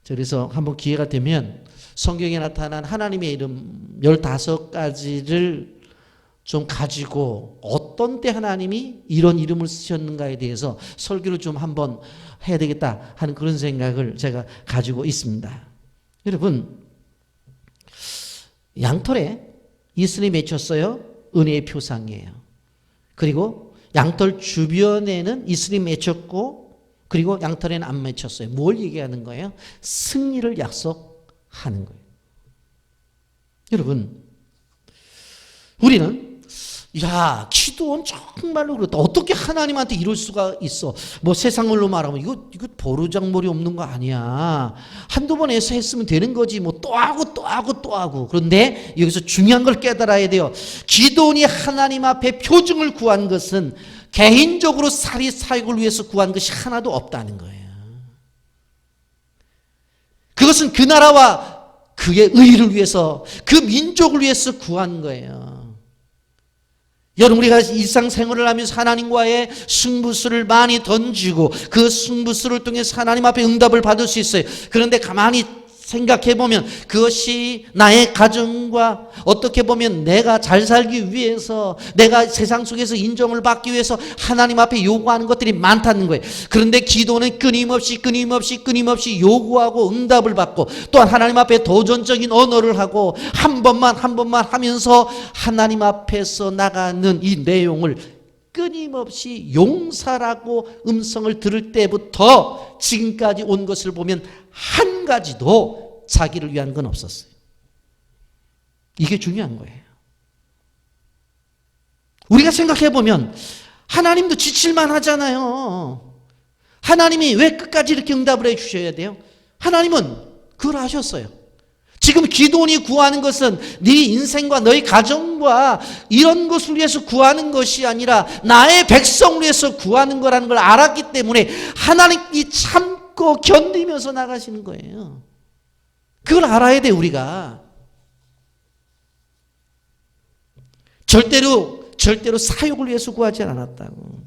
그래서 한번 기회가 되면 성경에 나타난 하나님의 이름 15가지를 좀 가지고 어떤 때 하나님이 이런 이름을 쓰셨는가에 대해서 설교를 좀 한번 해야 되겠다 하는 그런 생각을 제가 가지고 있습니다. 여러분 양털에 이슬이 맺혔어요. 은혜의 표상이에요. 그리고 양털 주변에는 이슬이 맺혔고 그리고 양털에는 안 맺혔어요. 뭘 얘기하는 거예요? 승리를 약속하는 거예요. 여러분 우리는 야 기도원 정말로 그렇다. 어떻게 하나님한테 이럴 수가 있어. 뭐 세상으로 말하면 이거 버르장머리 없는 거 아니야. 한두 번 해서 했으면 되는 거지. 뭐 또 하고. 그런데 여기서 중요한 걸 깨달아야 돼요. 기도원이 하나님 앞에 표징을 구한 것은 개인적으로 사리 사역을 위해서 구한 것이 하나도 없다는 거예요. 그것은 그 나라와 그의 의를 위해서 그 민족을 위해서 구한 거예요. 여러분 우리가 일상생활을 하면서 하나님과의 승부수를 많이 던지고 그 승부수를 통해서 하나님 앞에 응답을 받을 수 있어요. 그런데 가만히 생각해보면 그것이 나의 가정과 어떻게 보면 내가 잘 살기 위해서 내가 세상 속에서 인정을 받기 위해서 하나님 앞에 요구하는 것들이 많다는 거예요. 그런데 기도는 끊임없이 요구하고 응답을 받고 또한 하나님 앞에 도전적인 언어를 하고 한 번만 하면서 하나님 앞에서 나가는 이 내용을 끊임없이 용사라고 음성을 들을 때부터 지금까지 온 것을 보면 한 가지도 자기를 위한 건 없었어요. 이게 중요한 거예요. 우리가 생각해 보면 하나님도 지칠만 하잖아요. 하나님이 왜 끝까지 이렇게 응답을 해 주셔야 돼요? 하나님은 그걸 아셨어요. 지금 기도원이 구하는 것은 네 인생과 너희 가정과 이런 것을 위해서 구하는 것이 아니라 나의 백성을 위해서 구하는 거라는 걸 알았기 때문에 하나님이 참고 견디면서 나가시는 거예요. 그걸 알아야 돼 우리가. 절대로 사욕을 위해서 구하지 않았다고.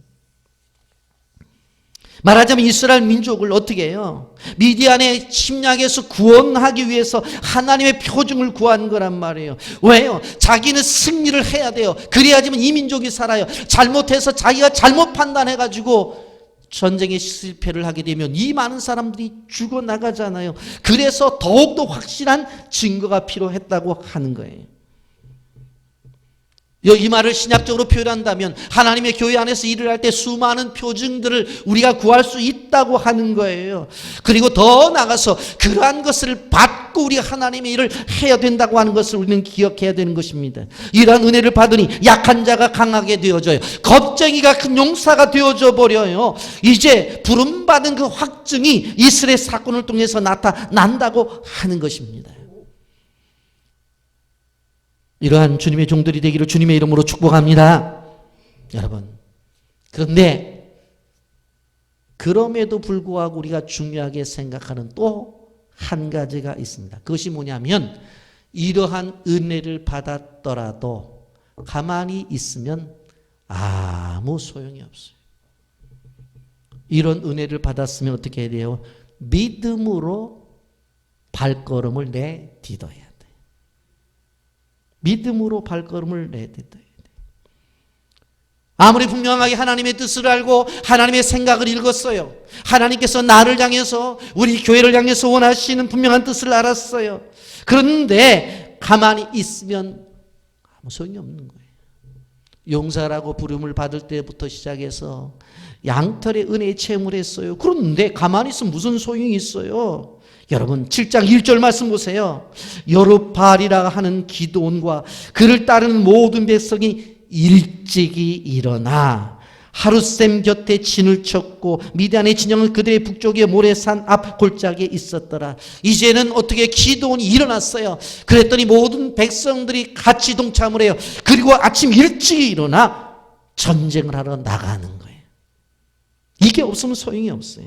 말하자면 이스라엘 민족을 어떻게 해요? 미디안의 침략에서 구원하기 위해서 하나님의 표징을 구한 거란 말이에요. 왜요? 자기는 승리를 해야 돼요. 그래야지만 이 민족이 살아요. 잘못해서 자기가 잘못 판단해가지고 전쟁에 실패를 하게 되면 이 많은 사람들이 죽어나가잖아요. 그래서 더욱더 확실한 증거가 필요했다고 하는 거예요. 이 말을 신약적으로 표현한다면 하나님의 교회 안에서 일을 할 때 수많은 표징들을 우리가 구할 수 있다고 하는 거예요. 그리고 더 나아가서 그러한 것을 받고 우리가 하나님의 일을 해야 된다고 하는 것을 우리는 기억해야 되는 것입니다. 이러한 은혜를 받으니 약한 자가 강하게 되어져요. 겁쟁이가 큰 용사가 되어져 버려요. 이제 부름받은 그 확증이 이스라엘 사건을 통해서 나타난다고 하는 것입니다. 이러한 주님의 종들이 되기를 주님의 이름으로 축복합니다. 여러분, 그런데 그럼에도 불구하고 우리가 중요하게 생각하는 또 한 가지가 있습니다. 그것이 뭐냐면 이러한 은혜를 받았더라도 가만히 있으면 아무 소용이 없어요. 이런 은혜를 받았으면 어떻게 해야 돼요? 믿음으로 발걸음을 내딛어야 돼요. 믿음으로 발걸음을 내딛어야 돼요. 아무리 분명하게 하나님의 뜻을 알고 하나님의 생각을 읽었어요. 하나님께서 나를 향해서 우리 교회를 향해서 원하시는 분명한 뜻을 알았어요. 그런데 가만히 있으면 아무 소용이 없는 거예요. 용사라고 부름을 받을 때부터 시작해서 양털의 은혜의 체험을 했어요. 그런데 가만히 있으면 무슨 소용이 있어요? 여러분 7장 1절 말씀 보세요. 여룹바알이라 하는 기드온과 그를 따르는 모든 백성이 일찍이 일어나 하룻샘 곁에 진을 쳤고 미디안의 진영은 그들의 북쪽의 모래산 앞 골짜기에 있었더라. 이제는 어떻게 기드온이 일어났어요. 그랬더니 모든 백성들이 같이 동참을 해요. 그리고 아침 일찍 일어나 전쟁을 하러 나가는 거예요. 이게 없으면 소용이 없어요.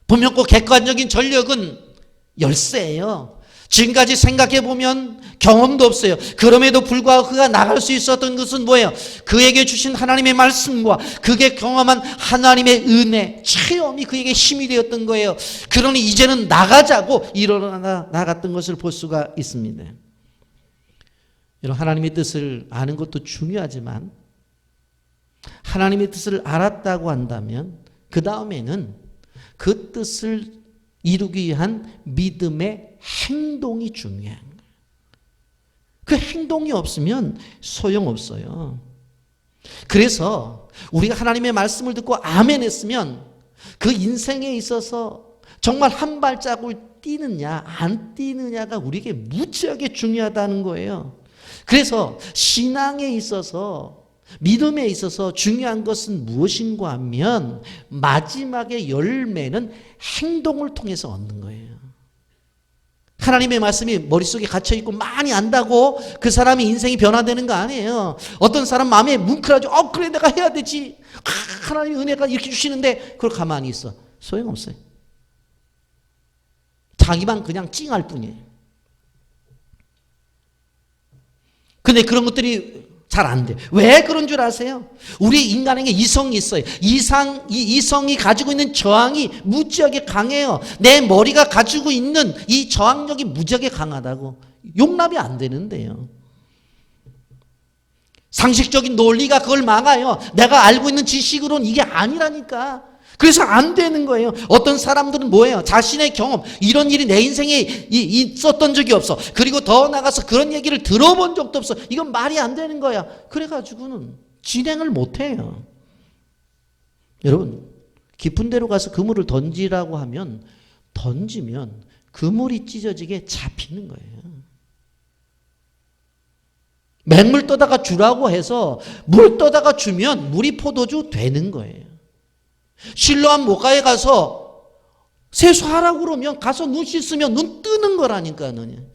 분명 꼭 객관적인 전력은 열쇠예요. 지금까지 생각해보면 경험도 없어요. 그럼에도 불구하고 그가 나갈 수 있었던 것은 뭐예요? 그에게 주신 하나님의 말씀과 그게 경험한 하나님의 은혜, 체험이 그에게 힘이 되었던 거예요. 그러니 이제는 나가자고 일어나 나갔던 것을 볼 수가 있습니다. 이런 하나님의 뜻을 아는 것도 중요하지만 하나님의 뜻을 알았다고 한다면 그 다음에는 그 뜻을 이루기 위한 믿음의 행동이 중요한 거예요. 그 행동이 없으면 소용없어요. 그래서 우리가 하나님의 말씀을 듣고 아멘 했으면 그 인생에 있어서 정말 한 발자국을 뛰느냐 안 뛰느냐가 우리에게 무지하게 중요하다는 거예요. 그래서 신앙에 있어서 믿음에 있어서 중요한 것은 무엇인가 하면 마지막의 열매는 행동을 통해서 얻는 거예요. 하나님의 말씀이 머릿속에 갇혀있고 많이 안다고 그 사람이 인생이 변화되는 거 아니에요. 어떤 사람 마음에 뭉클하죠. 그래 내가 해야 되지. 하나님의 은혜가 이렇게 주시는데 그걸 가만히 있어. 소용없어요. 자기만 그냥 찡할 뿐이에요. 근데 그런 것들이 잘 안 돼. 왜 그런 줄 아세요? 우리 인간에게 이성이 있어요. 이성이 가지고 있는 저항이 무지하게 강해요. 내 머리가 가지고 있는 이 저항력이 무지하게 강하다고. 용납이 안 되는데요. 상식적인 논리가 그걸 막아요. 내가 알고 있는 지식으로는 이게 아니라니까. 그래서 안 되는 거예요. 어떤 사람들은 뭐예요? 자신의 경험, 이런 일이 내 인생에 있었던 적이 없어. 그리고 더 나가서 그런 얘기를 들어본 적도 없어. 이건 말이 안 되는 거야. 그래가지고는 진행을 못해요. 여러분, 깊은 데로 가서 그물을 던지라고 하면 던지면 그물이 찢어지게 잡히는 거예요. 맹물 떠다가 주라고 해서 물 떠다가 주면 물이 포도주 되는 거예요. 실로암 목가에 가서 세수하라고 그러면 가서 눈 씻으면 눈 뜨는 거라니까요.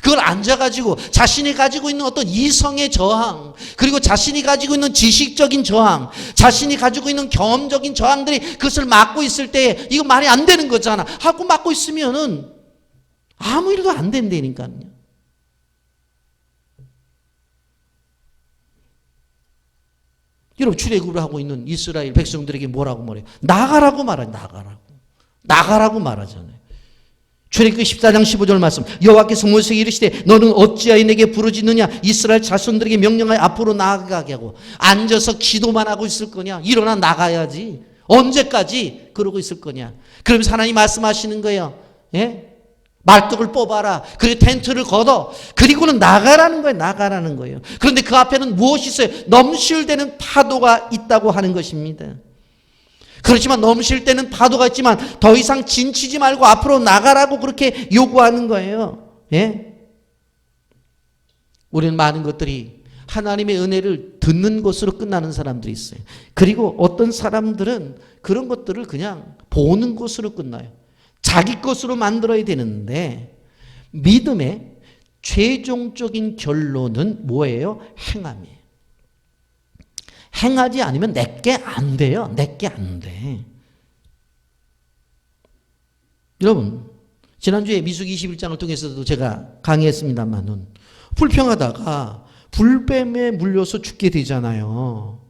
그걸 앉아가지고 자신이 가지고 있는 어떤 이성의 저항, 그리고 자신이 가지고 있는 지식적인 저항, 자신이 가지고 있는 경험적인 저항들이 그것을 막고 있을 때 이거 말이 안 되는 거잖아 하고 막고 있으면은 아무 일도 안 된다니까요. 여러분, 출애굽을 하고 있는 이스라엘 백성들에게 뭐라고 말해요? 나가라고 말해요. 나가라고 말하잖아요. 출애굽기 14장 15절 말씀. 여호와께서 모세에게 이르시되 너는 어찌하여 내게 부르짖느냐? 이스라엘 자손들에게 명령하여 앞으로 나아가게 하고. 앉아서 기도만 하고 있을 거냐? 일어나 나가야지. 언제까지 그러고 있을 거냐? 그러면서 하나님 말씀하시는 거예요. 예? 말뚝을 뽑아라. 그리고 텐트를 걷어. 그리고는 나가라는 거예요. 나가라는 거예요. 그런데 그 앞에는 무엇이 있어요? 넘실대는 파도가 있다고 하는 것입니다. 그렇지만 넘실 때는 파도가 있지만 더 이상 진치지 말고 앞으로 나가라고 그렇게 요구하는 거예요. 예? 우리는 많은 것들이 하나님의 은혜를 듣는 것으로 끝나는 사람들이 있어요. 그리고 어떤 사람들은 그런 것들을 그냥 보는 것으로 끝나요. 자기 것으로 만들어야 되는데 믿음의 최종적인 결론은 뭐예요? 행함이에요. 행하지 않으면 내게 안 돼요. 내게 안 돼. 여러분, 지난주에 미숙 21장을 통해서도 제가 강의했습니다만은 불평하다가 불뱀에 물려서 죽게 되잖아요.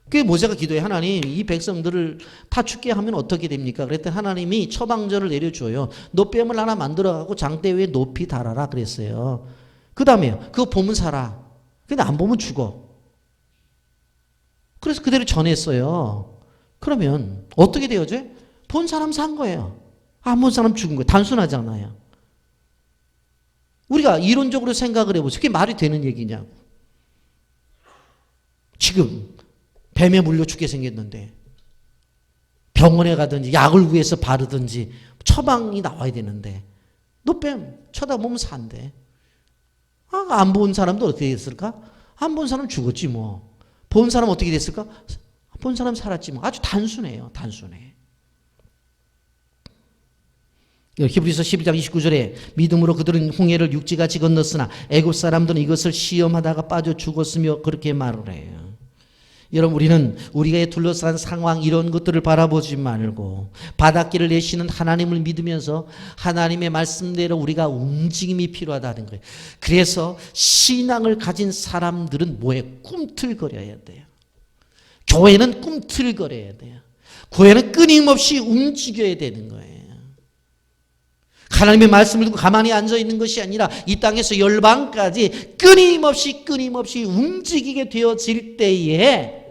그게 모세가 기도해. 하나님, 이 백성들을 다 죽게 하면 어떻게 됩니까? 그랬더니 하나님이 처방전을 내려줘요. 너 뱀을 하나 만들어갖고 장대 위에 높이 달아라 그랬어요. 그 다음에요. 그거 보면 살아. 근데 안 보면 죽어. 그래서 그대로 전했어요. 그러면 어떻게 되어져? 본 사람 산 거예요. 안 본 사람 죽은 거예요. 단순하잖아요. 우리가 이론적으로 생각을 해보세요. 그게 말이 되는 얘기냐고. 지금 뱀에 물려 죽게 생겼는데 병원에 가든지 약을 구해서 바르든지 처방이 나와야 되는데 너 뱀 쳐다보면 산대. 안 본 사람도 어떻게 됐을까? 안 본 사람 죽었지 뭐. 본 사람 어떻게 됐을까? 본 사람 살았지 뭐. 아주 단순해요. 단순해. 히브리서 12장 29절에 믿음으로 그들은 홍해를 육지같이 건넜으나 애굽 사람들은 이것을 시험하다가 빠져 죽었으며 그렇게 말을 해요. 여러분, 우리는 우리가 둘러싼 상황 이런 것들을 바라보지 말고 바닷길을 내시는 하나님을 믿으면서 하나님의 말씀대로 우리가 움직임이 필요하다는 거예요. 그래서 신앙을 가진 사람들은 뭐에 꿈틀거려야 돼요. 교회는 꿈틀거려야 돼요. 교회는 끊임없이 움직여야 되는 거예요. 하나님의 말씀을 듣고 가만히 앉아있는 것이 아니라 이 땅에서 열방까지 끊임없이 움직이게 되어질 때에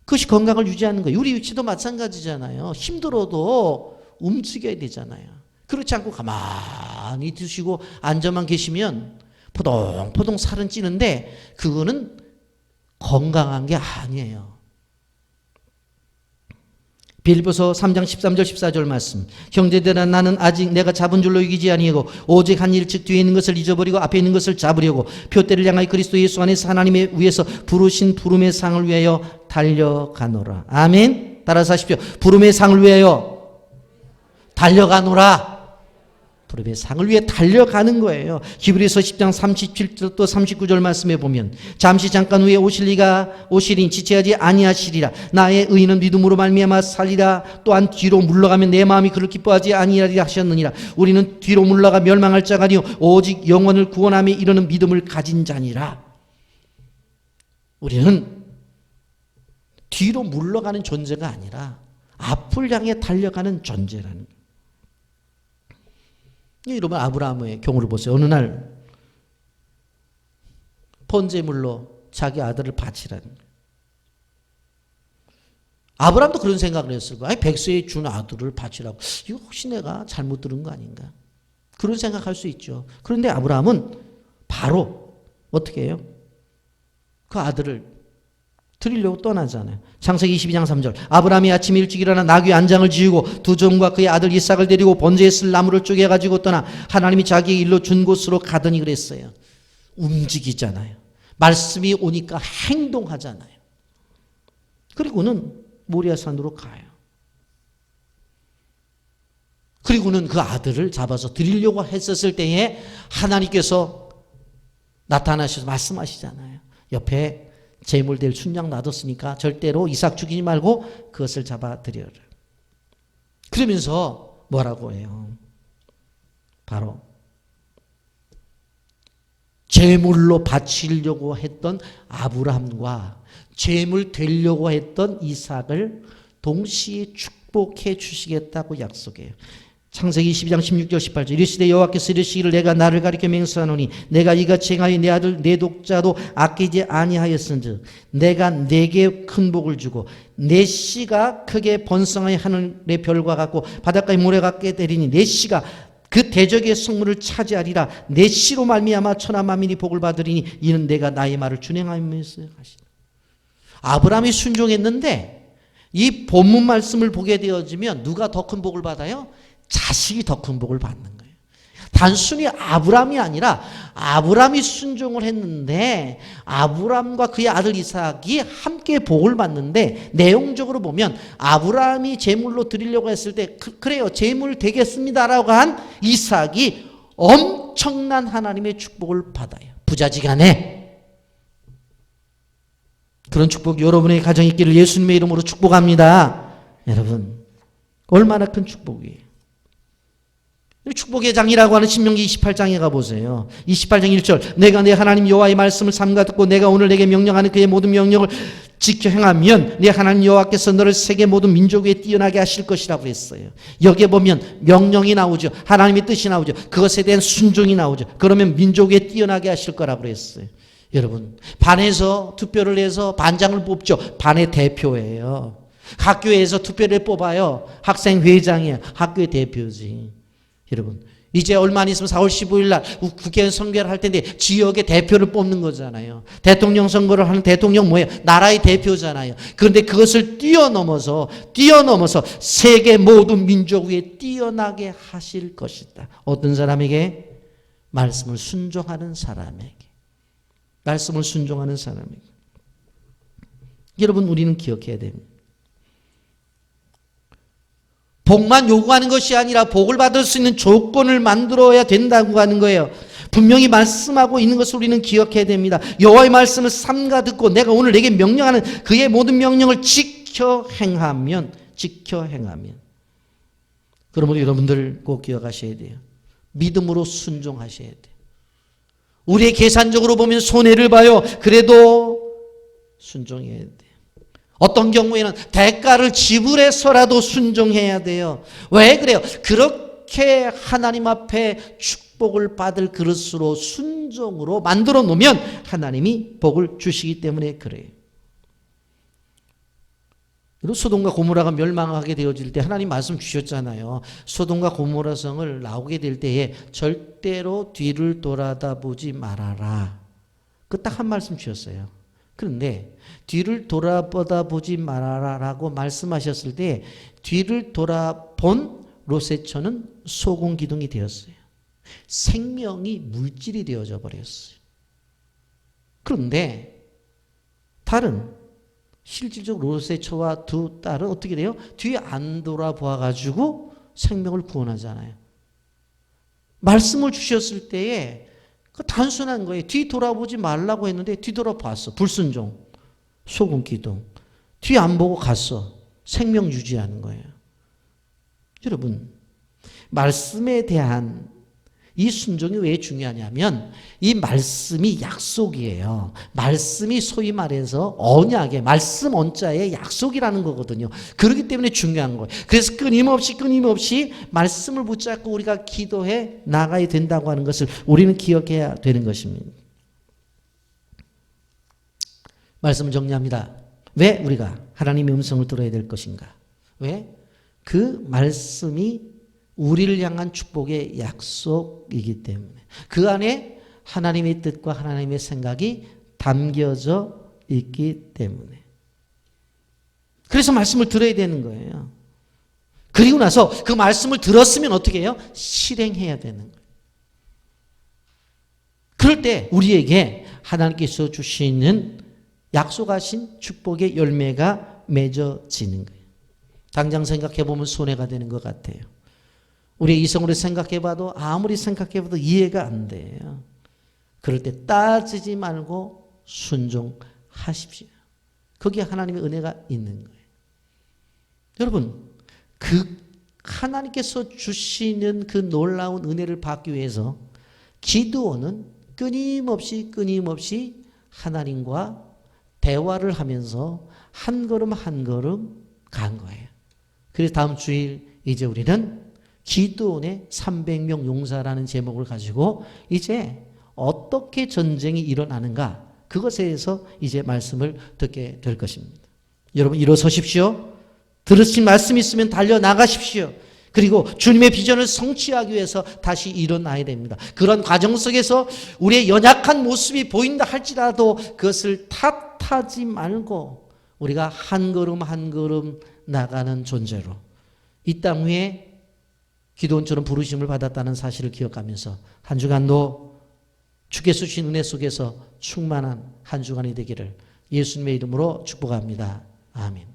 그것이 건강을 유지하는 거예요. 우리 위치도 마찬가지잖아요. 힘들어도 움직여야 되잖아요. 그렇지 않고 가만히 드시고 앉아만 계시면 포동포동 살은 찌는데 그거는 건강한 게 아니에요. 빌립보서 3장 13절 14절 말씀. 형제들아, 나는 아직 내가 잡은 줄로 이기지 아니하고 오직 한 일 즉 뒤에 있는 것을 잊어버리고 앞에 있는 것을 잡으려고 표대를 향하여 그리스도 예수 안에서 하나님의 위에서 부르신 부름의 상을 위하여 달려가노라. 아멘. 따라서 하십시오. 부름의 상을 위하여 달려가노라. 부름의 상을 위해 달려가는 거예요. 히브리서 10장 37절 또 39절 말씀에 보면 잠시 잠깐 후에 오시리니 지체하지 아니하시리라. 나의 의인은 믿음으로 말미암아 살리라. 또한 뒤로 물러가면 내 마음이 그를 기뻐하지 아니하리라 하셨느니라. 우리는 뒤로 물러가 멸망할 자가 아니요 오직 영혼을 구원함에 이르는 믿음을 가진 자니라. 우리는 뒤로 물러가는 존재가 아니라 앞을 향해 달려가는 존재라는 거예요. 여러분, 아브라함의 경우를 보세요. 어느 날 번제물로 자기 아들을 바치라는 거예요. 아브라함도 그런 생각을 했을 거예요. 아니, 백세에 준 아들을 바치라고. 이거 혹시 내가 잘못 들은 거 아닌가? 그런 생각할 수 있죠. 그런데 아브라함은 바로 어떻게 해요? 그 아들을 드리려고 떠나잖아요. 창세기 22장 3절. 아브라함이 아침 일찍 일어나 나귀 안장을 지우고 두 종과 그의 아들 이삭을 데리고 번제에 쓸 나무를 쪼개 가지고 떠나 하나님이 자기 일로 준 곳으로 가더니 그랬어요. 움직이잖아요. 말씀이 오니까 행동하잖아요. 그리고는 모리아산으로 가요. 그리고는 그 아들을 잡아서 드리려고 했었을 때에 하나님께서 나타나셔서 말씀하시잖아요. 옆에 제물 될 순양 놔뒀으니까 절대로 이삭 죽이지 말고 그것을 잡아 드려라. 그러면서 뭐라고 해요? 바로 제물로 바치려고 했던 아브라함과 제물 되려고 했던 이삭을 동시에 축복해 주시겠다고 약속해요. 창세기 12장 16절 18절. 이르시되 여호와께서 이르시기를 내가 나를 가리켜 맹세하노니 내가 이같이 행하여 내 아들 내 독자도 아끼지 아니하였은즉 내가 네게 큰 복을 주고 내 씨가 크게 번성하여 하늘의 별과 같고 바닷가의 모래 같게 되리니 내 씨가 그 대적의 성문을 차지하리라. 내 씨로 말미암아 천하 만민이 복을 받으리니 이는 내가 나의 말을 준행하면서 하시라. 아브라함이 순종했는데 이 본문 말씀을 보게 되어지면 누가 더 큰 복을 받아요? 자식이 더 큰 복을 받는 거예요. 단순히 아브라함이 아니라 아브라함이 순종을 했는데 아브라함과 그의 아들 이삭이 함께 복을 받는데 내용적으로 보면 아브라함이 제물로 드리려고 했을 때 그래요. 제물 되겠습니다라고 한 이삭이 엄청난 하나님의 축복을 받아요. 부자지간에. 그런 축복 여러분의 가정에 있기를 예수님의 이름으로 축복합니다. 여러분 얼마나 큰 축복이에요. 축복의 장이라고 하는 신명기 28장에 가보세요. 28장 1절. 내가 내 하나님 여호와의 말씀을 삼가 듣고 내가 오늘 내게 명령하는 그의 모든 명령을 지켜 행하면 내 하나님 여호와께서 너를 세계 모든 민족 위에 뛰어나게 하실 것이라고 했어요. 여기에 보면 명령이 나오죠. 하나님의 뜻이 나오죠. 그것에 대한 순종이 나오죠. 그러면 민족 위에 뛰어나게 하실 거라고 했어요. 여러분 반에서 투표를 해서 반장을 뽑죠. 반의 대표예요. 학교에서 투표를 뽑아요. 학생회장이에요. 학교의 대표지. 여러분 이제 얼마 안 있으면 4월 15일 날 국회의원 선거를 할 텐데 지역의 대표를 뽑는 거잖아요. 대통령 선거를 하는 대통령 뭐예요? 나라의 대표잖아요. 그런데 그것을 뛰어넘어서 세계 모든 민족 위에 뛰어나게 하실 것이다. 어떤 사람에게? 말씀을 순종하는 사람에게. 말씀을 순종하는 사람에게. 여러분 우리는 기억해야 됩니다. 복만 요구하는 것이 아니라 복을 받을 수 있는 조건을 만들어야 된다고 하는 거예요. 분명히 말씀하고 있는 것을 우리는 기억해야 됩니다. 여호와의 말씀을 삼가 듣고 내가 오늘 내게 명령하는 그의 모든 명령을 지켜 행하면 그러므로 여러분들 꼭 기억하셔야 돼요. 믿음으로 순종하셔야 돼요. 우리의 계산적으로 보면 손해를 봐요. 그래도 순종해야 돼요. 어떤 경우에는 대가를 지불해서라도 순종해야 돼요. 왜 그래요? 그렇게 하나님 앞에 축복을 받을 그릇으로 순종으로 만들어 놓으면 하나님이 복을 주시기 때문에 그래요. 그리고 소돔과 고모라가 멸망하게 되어질 때 하나님 말씀 주셨잖아요. 소돔과 고모라 성을 나오게 될 때에 절대로 뒤를 돌아다보지 말아라. 그 딱 한 말씀 주셨어요. 그런데 뒤를 돌아보지 말아라라고 말씀하셨을 때 뒤를 돌아본 롯의 처는 소금 기둥이 되었어요. 생명이 물질이 되어져 버렸어요. 그런데 다른 실질적으로 롯의 처와 두 딸은 어떻게 돼요? 뒤에 안 돌아보아 가지고 생명을 구원하잖아요. 말씀을 주셨을 때에 그 단순한 거예요. 뒤 돌아보지 말라고 했는데 뒤돌아봤어. 불순종, 소금 기둥. 뒤 안 보고 갔어. 생명 유지하는 거예요. 여러분, 말씀에 대한 이 순종이 왜 중요하냐면 이 말씀이 약속이에요. 말씀이 소위 말해서 언약의 말씀 언자의 약속이라는 거거든요. 그렇기 때문에 중요한 거예요. 그래서 끊임없이 말씀을 붙잡고 우리가 기도해 나가야 된다고 하는 것을 우리는 기억해야 되는 것입니다. 말씀을 정리합니다. 왜 우리가 하나님의 음성을 들어야 될 것인가? 왜? 그 말씀이 우리를 향한 축복의 약속이기 때문에 그 안에 하나님의 뜻과 하나님의 생각이 담겨져 있기 때문에 그래서 말씀을 들어야 되는 거예요. 그리고 나서 그 말씀을 들었으면 어떻게 해요? 실행해야 되는 거예요. 그럴 때 우리에게 하나님께서 주시는 약속하신 축복의 열매가 맺어지는 거예요. 당장 생각해보면 손해가 되는 것 같아요. 우리 이성으로 생각해봐도 아무리 생각해봐도 이해가 안 돼요. 그럴 때 따지지 말고 순종하십시오. 거기에 하나님의 은혜가 있는 거예요. 여러분, 그 하나님께서 주시는 그 놀라운 은혜를 받기 위해서 기드온은 끊임없이 하나님과 대화를 하면서 한 걸음 한 걸음 간 거예요. 그래서 다음 주일 이제 우리는 기드온의 300명 용사라는 제목을 가지고 이제 어떻게 전쟁이 일어나는가 그것에 대해서 이제 말씀을 듣게 될 것입니다. 여러분 일어서십시오. 들으신 말씀 있으면 달려나가십시오. 그리고 주님의 비전을 성취하기 위해서 다시 일어나야 됩니다. 그런 과정 속에서 우리의 연약한 모습이 보인다 할지라도 그것을 탓하지 말고 우리가 한 걸음 한 걸음 나가는 존재로 이 땅 위에 기도원처럼 부르심을 받았다는 사실을 기억하면서 한 주간도 주께서 주신 은혜 속에서 충만한 한 주간이 되기를 예수님의 이름으로 축복합니다. 아멘.